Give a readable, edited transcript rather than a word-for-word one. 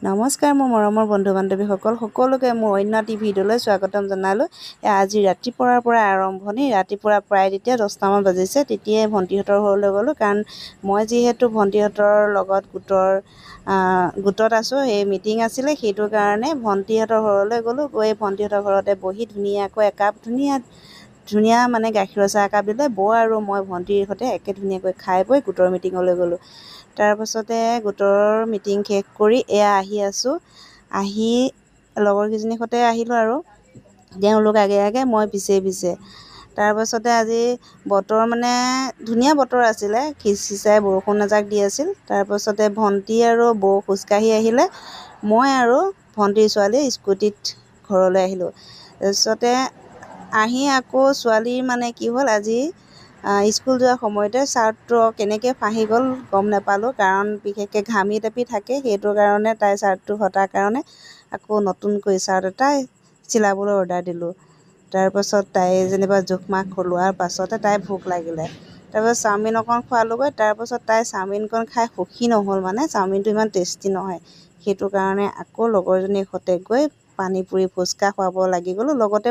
নমস্কাৰ মোৰ মৰমৰ বন্ধু বান্ধৱীসকল সকলোকে মোৰ অন্য এটি ভিডিঅ'লৈ স্বাগতম জনালোঁ। আজি ৰাতিপুৱাৰ পৰা আৰম্ভণি, ৰাতিপুৱা প্ৰায় তেতিয়া 10টামান বাজিছে। তেতিয়াই ভণ্টিহঁতৰ ঘৰলৈ গ'লোঁ, কাৰণ মই যিহেতু ভণ্টিহঁতৰ লগত গোটত আছোঁ, এই মিটিং আছিলে, সেইটো কাৰণে ভণ্টিহঁতৰ ঘৰলৈ গ'লোঁ। গৈ ভণ্টিহঁতৰ ঘৰতে বহি ধুনীয়াকৈ একাপ ধুনীয়া মানে গাখীৰৰ চাহ একাপ দিলে। বৌ আৰু মই ভণ্টিৰ সৈতে একে ধুনীয়াকৈ খাই বৈ গোটৰ মিটিঙলৈ গ'লোঁ। তাৰপাছতে গোটৰ মিটিং শেষ কৰি এয়া আহি আছোঁ। আহি লগৰকেইজনীৰ সৈতে আহিলোঁ আৰু তেওঁলোক আগে আগে মই পিছে। তাৰপাছতে আজি বতৰ মানে ধুনীয়া বতৰ আছিলে, খিচখিচাই বৰষুণ এজাক দি আছিল। তাৰপাছতে ভণ্টি আৰু বৌ খোজকাঢ়ি আহিলে, মই আৰু ভণ্টিৰ ছোৱালী স্কুটিত ঘৰলৈ আহিলোঁ। তাৰপিছতে আহি আকৌ ছোৱালীৰ মানে কি হ'ল, আজি স্কুল যোৱাৰ সময়তে চাৰ্টটো কেনেকৈ ফাঁহি গ'ল গম নাপালোঁ, কাৰণ বিশেষকৈ ঘামি টাপি থাকে, সেইটো কাৰণে তাই চাৰ্টটো ফটাৰ কাৰণে আকৌ নতুনকৈ চাৰ্ট এটা চিলাবলৈ অৰ্ডাৰ দিলোঁ। তাৰপাছত তাই যেনিবা জোখ মাখ লোৱাৰ পাছতে তাইৰ ভোক লাগিলে। তাৰপাছত চাওমিন অকণ খোৱালোঁগৈ। তাৰপাছত তাই চাওমিনকণ খাই সুখী নহ'ল, মানে চাওমিনটো ইমান টেষ্টি নহয়। সেইটো কাৰণে আকৌ লগৰজনীৰ সৈতে গৈ পানী পুৰি ফুচকা খুৱাব লাগি গ'লোঁ, লগতে